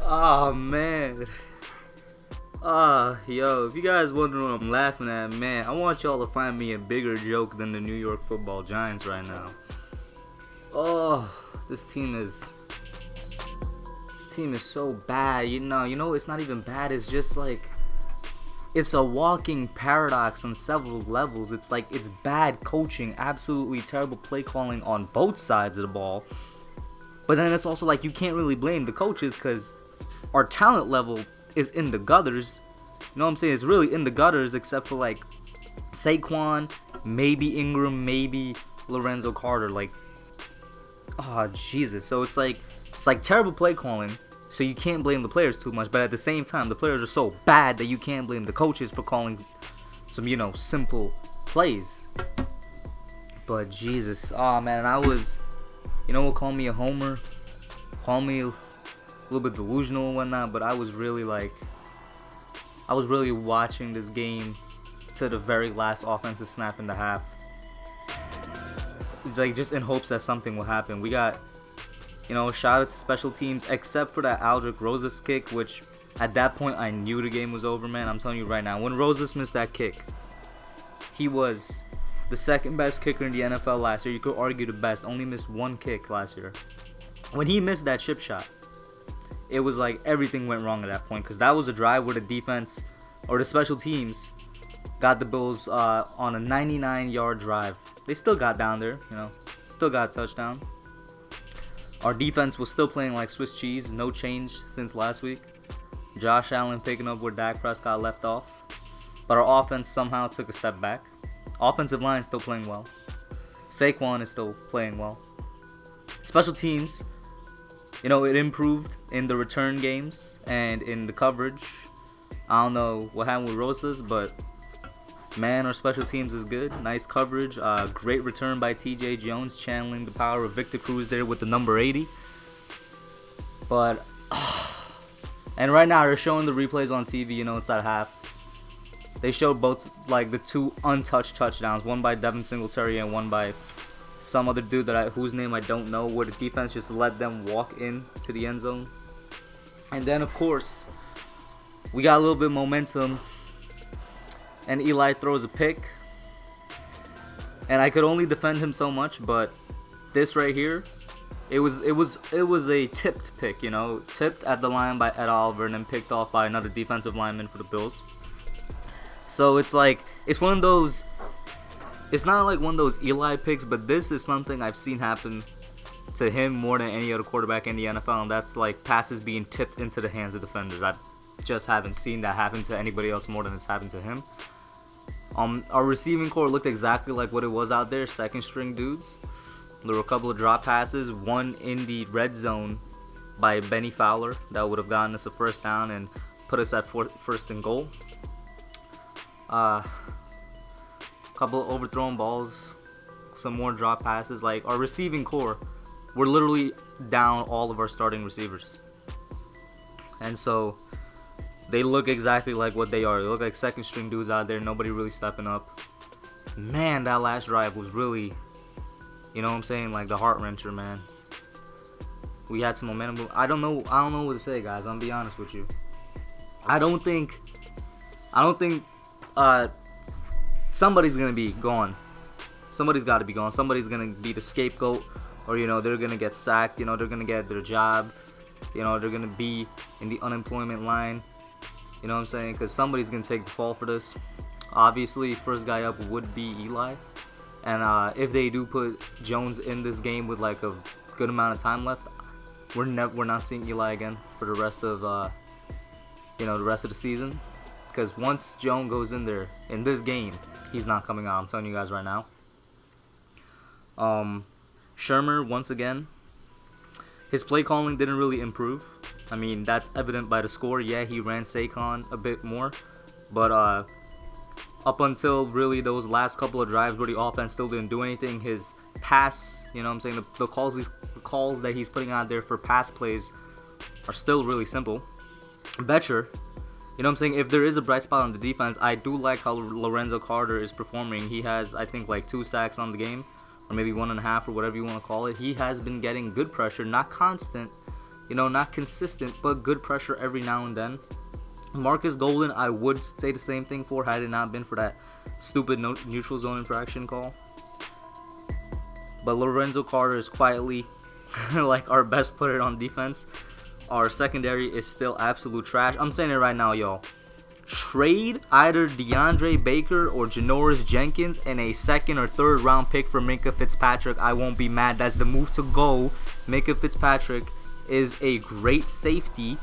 Oh man. Yo, if you guys wondering what I'm laughing at, man, I want y'all to find me a bigger joke than the New York Football Giants right now. Oh, this team is so bad. You know, it's not even bad. It's just like, it's a walking paradox on several levels. It's like, it's bad coaching, absolutely terrible play calling on both sides of the ball. But then it's also like, you can't really blame the coaches because our talent level is in the gutters. You know what I'm saying? It's really in the gutters, except for like Saquon, maybe Ingram, maybe Lorenzo Carter. Like, oh Jesus. So it's like terrible play calling. So you can't blame the players too much, but at the same time, the players are so bad that you can't blame the coaches for calling some, simple plays. But Jesus, oh man, I was, call me a homer, call me a little bit delusional and whatnot, but I was really watching this game to the very last offensive snap in the half. It's like just in hopes that something will happen. We got, shout out to special teams, except for that Aldrich Rosas kick, which at that point I knew the game was over, man. I'm telling you right now, when Rosas missed that kick, he was the second best kicker in the NFL last year. You could argue the best. Only missed one kick last year. When he missed that chip shot, it was like everything went wrong at that point, because that was a drive where the defense or the special teams got the Bills on a 99-yard drive. They still got down there, still got a touchdown. Our defense was still playing like Swiss cheese, no change since last week. Josh Allen picking up where Dak Prescott left off. But our offense somehow took a step back. Offensive line is still playing well. Saquon is still playing well. Special teams, it improved in the return games and in the coverage. I don't know what happened with Rosas, but man, our special teams is good. Nice coverage. Great return by TJ Jones, channeling the power of Victor Cruz there with the number 80. But, and right now they're showing the replays on TV, it's at half. They showed both, like, the two untouched touchdowns. One by Devin Singletary and one by some other dude whose name I don't know, where the defense just let them walk in to the end zone. And then, of course, we got a little bit of momentum, and Eli throws a pick. And I could only defend him so much, but this right here, it was a tipped pick, tipped at the line by Ed Oliver and then picked off by another defensive lineman for the Bills. So it's like, it's one of those, it's not like one of those Eli picks, but this is something I've seen happen to him more than any other quarterback in the NFL, and that's like passes being tipped into the hands of defenders. I just haven't seen that happen to anybody else more than it's happened to him. Our receiving core looked exactly like what it was out there, second string dudes. There were a couple of drop passes, one in the red zone by Benny Fowler that would have gotten us a first down and put us at first and goal. Couple of overthrown balls, some more drop passes. Like, our receiving core, we're literally down all of our starting receivers. And so they look exactly like what they are. They look like second string dudes out there, nobody really stepping up. Man, that last drive was really, like the heart wrencher, man. We had some momentum. I don't know what to say, guys. I'm gonna be honest with you. I don't think somebody's gonna be gone. Somebody's got to be gone. Somebody's gonna be the scapegoat, or they're gonna get sacked. They're gonna get their job. They're gonna be in the unemployment line. You know what I'm saying? Because somebody's gonna take the fall for this. Obviously, first guy up would be Eli, and if they do put Jones in this game with like a good amount of time left, we're not seeing Eli again for the rest of the rest of the season. Because once Jones goes in there in this game, he's not coming out. I'm telling you guys right now. Shermer, once again, his play calling didn't really improve. I mean, that's evident by the score. Yeah, he ran Saquon a bit more. But up until really those last couple of drives where the offense still didn't do anything, his pass, the calls that he's putting out there for pass plays are still really simple. Betcher, if there is a bright spot on the defense, I do like how Lorenzo Carter is performing. He has, I think, like 2 sacks on the game. or maybe 1.5 or whatever you want to call it, he has been getting good pressure, not constant, not consistent, but good pressure every now and then. Marcus Golden, I would say the same thing for had it not been for that stupid neutral zone infraction call. But Lorenzo Carter is quietly like our best player on defense. Our secondary is still absolute trash. I'm saying it right now, y'all. Trade either DeAndre Baker or Janoris Jenkins and a 2nd or 3rd round pick for Minkah Fitzpatrick. I won't be mad. That's the move to go. Minkah Fitzpatrick is a great safety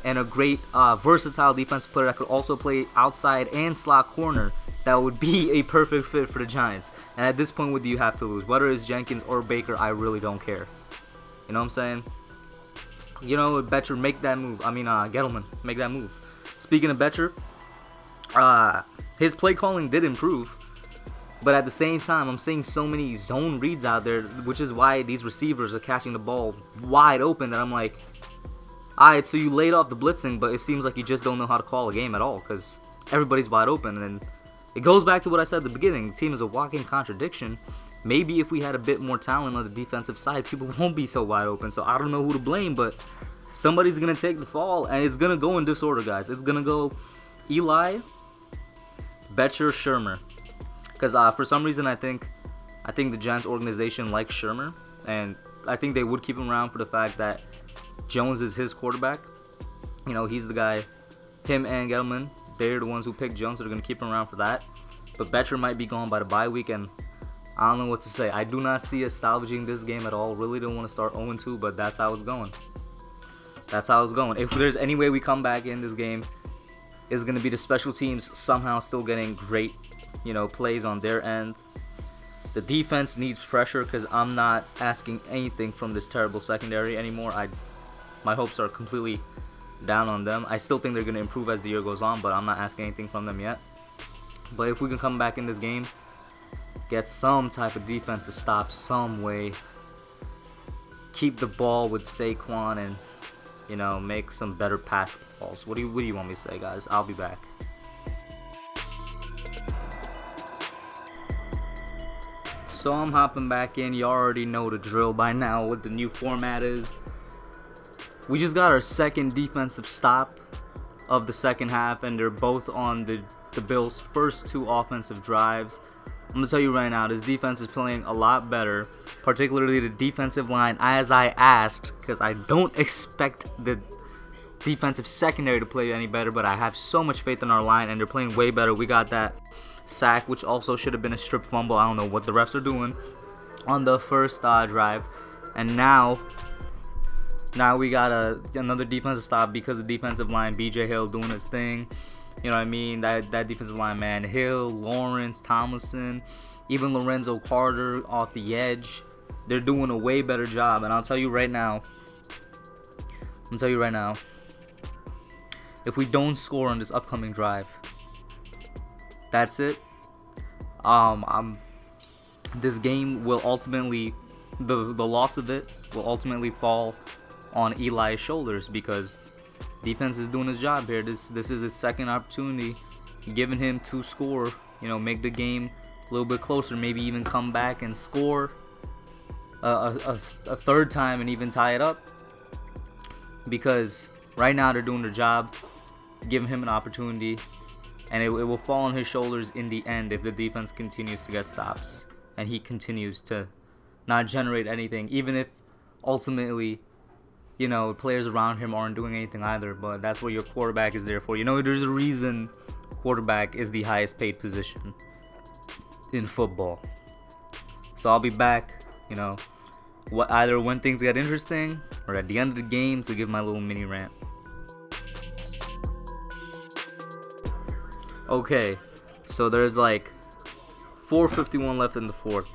and a great versatile defensive player that could also play outside and slot corner. That would be a perfect fit for the Giants. And at this point, what do you have to lose? Whether it's Jenkins or Baker, I really don't care. You know what I'm saying? Betcher, make that move. Gettleman, make that move. Speaking of Betcher, his play calling did improve. But at the same time, I'm seeing so many zone reads out there, which is why these receivers are catching the ball wide open that I'm like, alright, so you laid off the blitzing, but it seems like you just don't know how to call a game at all because everybody's wide open. And it goes back to what I said at the beginning. The team is a walking contradiction. Maybe if we had a bit more talent on the defensive side, people won't be so wide open. So I don't know who to blame, but somebody's going to take the fall, and it's going to go in disorder, guys. It's going to go Eli, Betcher, Shermer. Because for some reason, I think the Giants organization likes Shermer, and I think they would keep him around for the fact that Jones is his quarterback. He's the guy. Him and Gettleman, they're the ones who picked Jones, so they're going to keep him around for that. But Betcher might be gone by the bye week, and I don't know what to say. I do not see us salvaging this game at all. Really don't want to start 0-2, but that's how it's going. That's how it's going. If there's any way we come back in this game, it's going to be the special teams somehow still getting great, plays on their end. The defense needs pressure because I'm not asking anything from this terrible secondary anymore. My hopes are completely down on them. I still think they're going to improve as the year goes on, but I'm not asking anything from them yet. But if we can come back in this game, get some type of defensive stop some way, keep the ball with Saquon, and make some better pass balls. What do you want me to say, guys? I'll be back. So I'm hopping back in. You already know the drill by now what the new format is. We just got our second defensive stop of the second half, and they're both on the Bills' first 2 offensive drives. I'm going to tell you right now, this defense is playing a lot better, particularly the defensive line, as I asked, because I don't expect the defensive secondary to play any better, but I have so much faith in our line, and they're playing way better. We got that sack, which also should have been a strip fumble. I don't know what the refs are doing on the first drive. And now we got another defensive stop because of the defensive line. BJ Hill doing his thing. You know what I mean? That defensive line, man. Hill, Lawrence, Tomlinson, even Lorenzo Carter off the edge. They're doing a way better job. And I'll tell you right now, if we don't score on this upcoming drive, that's it. This game will ultimately, the loss of it will ultimately fall on Eli's shoulders because defense is doing his job here. This is his second opportunity, giving him to score. Make the game a little bit closer. Maybe even come back and score a third time and even tie it up. Because right now they're doing their job, giving him an opportunity, and it will fall on his shoulders in the end if the defense continues to get stops and he continues to not generate anything, even if ultimately players around him aren't doing anything either. But that's what your quarterback is there for. There's a reason quarterback is the highest paid position in football. So I'll be back, either when things get interesting or at the end of the game to give my little mini rant. Okay, so there's like 4:51 left in the fourth.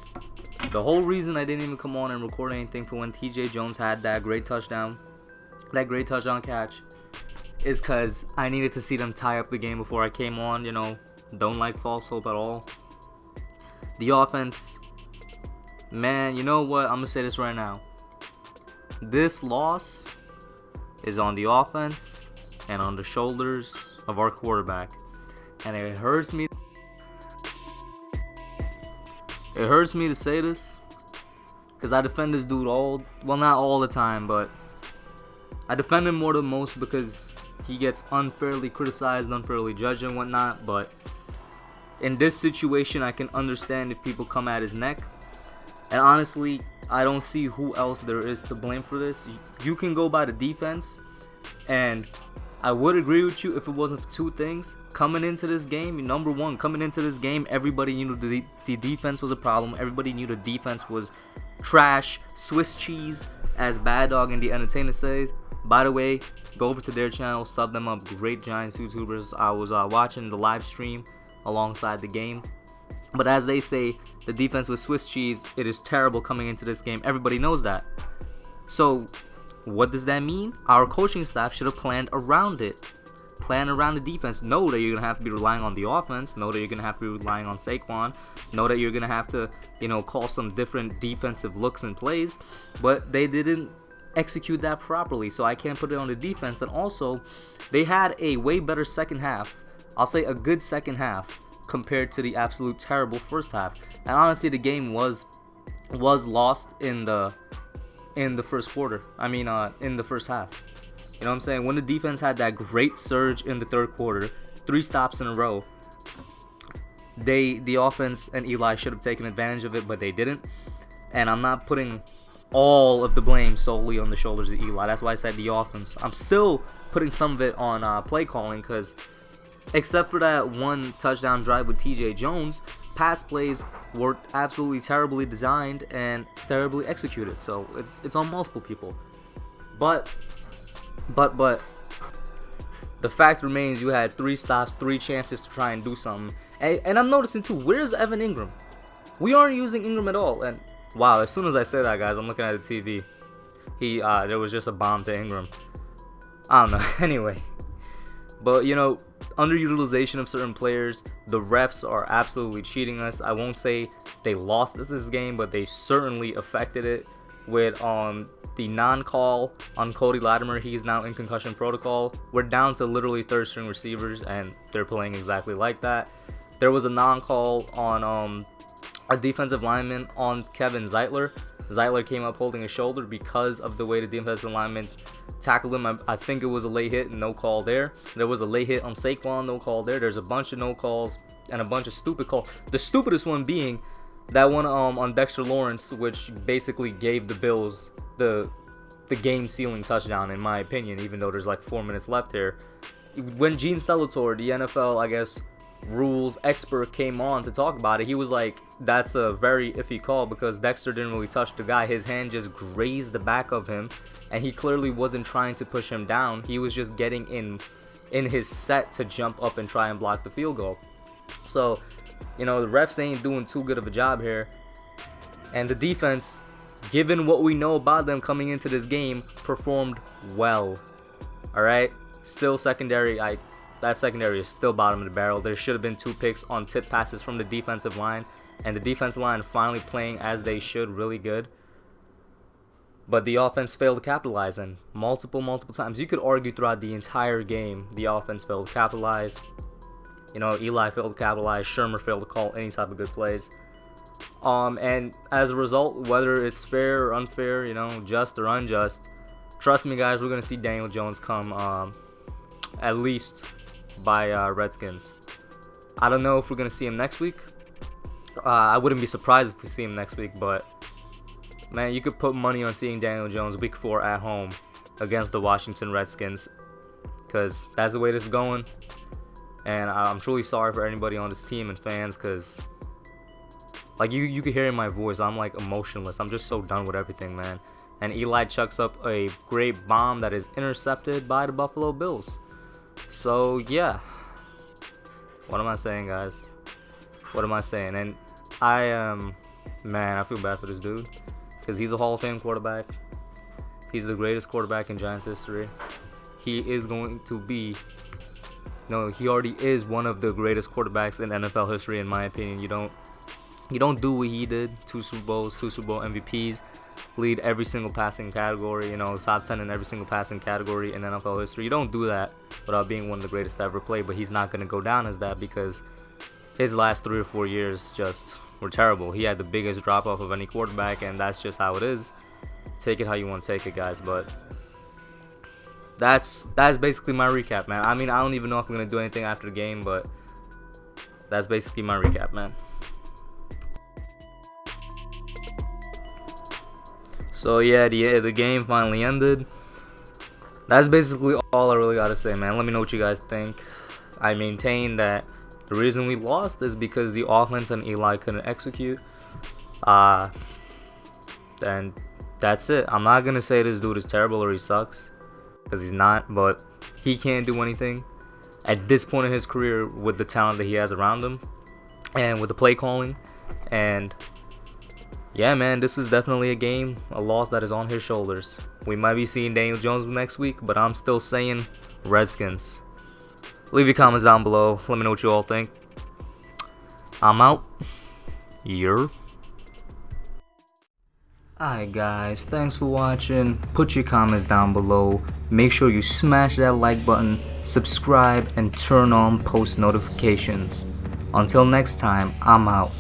The whole reason I didn't even come on and record anything for when TJ Jones had that great touchdown catch, is because I needed to see them tie up the game before I came on. Don't like false hope at all. The offense, man, you know what? I'm going to say this right now. This loss is on the offense and on the shoulders of our quarterback. And it hurts me. It hurts me to say this, because I defend this dude not all the time, but I defend him more than most because he gets unfairly criticized, unfairly judged and whatnot. But in this situation, I can understand if people come at his neck. And honestly, I don't see who else there is to blame for this. You can go by the defense, and I would agree with you if it wasn't for two things. Coming into this game, number one, everybody knew the defense was a problem. Everybody knew the defense was trash, Swiss cheese, as Bad Dog and the Entertainer says. By the way, go over to their channel, sub them up. Great Giants YouTubers. I was watching the live stream alongside the game. But as they say, the defense was Swiss cheese. It is terrible coming into this game. Everybody knows that. So what does that mean? Our coaching staff should have planned around it. Plan around the defense. Know that you're going to have to be relying on the offense. Know that you're going to have to be relying on Saquon. Know that you're going to have to, call some different defensive looks and plays. But they didn't execute that properly, so I can't put it on the defense. And also, they had a way better second half. I'll say a good second half compared to the absolute terrible first half. And honestly, the game was lost in the first quarter. In the first half. You know what I'm saying? When the defense had that great surge in the third quarter, 3 stops in a row, the offense and Eli should have taken advantage of it, but they didn't. And I'm not putting all of the blame solely on the shoulders of Eli. That's why I said the offense. I'm still putting some of it on play calling, because except for that one touchdown drive with TJ Jones, pass plays were absolutely terribly designed and terribly executed. So it's on multiple people. But the fact remains, you had 3 stops, 3 chances to try and do something. And I'm noticing too, where's Evan Ingram? We aren't using Ingram at all. And wow, as soon as I say that, guys, I'm looking at the TV. There was just a bomb to Ingram. I don't know. Anyway, but underutilization of certain players. The refs are absolutely cheating us. I won't say they lost us this game, but they certainly affected it with the non-call on Cody Latimer. He's now in concussion protocol. We're down to literally third-string receivers, and they're playing exactly like that. There was a non-call on a defensive lineman on Kevin Zeitler. Zeitler came up holding his shoulder because of the way the defensive lineman tackled him. I think it was a late hit, no call there. There was a late hit on Saquon, no call there. There's a bunch of no calls and a bunch of stupid calls. The stupidest one being that one on Dexter Lawrence, which basically gave the Bills the game-sealing touchdown, in my opinion, even though there's like 4 minutes left here. When Gene Stellator, the NFL, I guess, rules expert, came on to talk about it, he was like, that's a very iffy call because Dexter didn't really touch the guy. His hand just grazed the back of him, and he clearly wasn't trying to push him down. He was just getting in his set to jump up and try and block the field goal. So, the refs ain't doing too good of a job here. And the defense, given what we know about them coming into this game, performed well. Alright? Still secondary. That secondary is still bottom of the barrel. There should have been 2 picks on tip passes from the defensive line. And the defensive line finally playing as they should, really good. But the offense failed to capitalize, and multiple times. You could argue throughout the entire game, the offense failed to capitalize. Eli failed to capitalize. Shermer failed to call any type of good plays. And as a result, whether it's fair or unfair, just or unjust, trust me, guys, we're going to see Daniel Jones come at least by Redskins. I don't know if we're going to see him next week. I wouldn't be surprised if we see him next week, but man, you could put money on seeing Daniel Jones week 4 at home against the Washington Redskins, because that's the way this is going. And I'm truly sorry for anybody on this team and fans, because like you could hear in my voice, I'm like emotionless. I'm just so done with everything, man. And Eli chucks up a great bomb that is intercepted by the Buffalo Bills. So yeah, what am I saying, guys? What am I saying? And I feel bad for this dude, because he's a Hall of Fame quarterback. He's the greatest quarterback in Giants history. He is going to be, he already is one of the greatest quarterbacks in NFL history, in my opinion. You don't do what he did. 2 Super Bowls, 2 Super Bowl MVPs, lead every single passing category, top 10 in every single passing category in NFL history. You don't do that without being one of the greatest to ever play, but he's not going to go down as that, because his last 3 or 4 years just were terrible. He had the biggest drop off of any quarterback, and that's just how it is. Take it how you want to take it, guys. But that's basically my recap, man. I mean, I don't even know if I'm gonna do anything after the game, but that's basically my recap, man. So yeah, the game finally ended. That's basically all I really gotta say, man. Let me know what you guys think. I maintain that the reason we lost is because the offense and Eli couldn't execute. And that's it. I'm not gonna say this dude is terrible or he sucks, because he's not, but he can't do anything at this point in his career with the talent that he has around him and with the play calling. And yeah, man, this was definitely a loss that is on his shoulders. We might be seeing Daniel Jones next week, but I'm still saying Redskins. Leave your comments down below. Let me know what you all think. I'm out. Alright guys, thanks for watching. Put your comments down below. Make sure you smash that like button, subscribe, and turn on post notifications. Until next time, I'm out.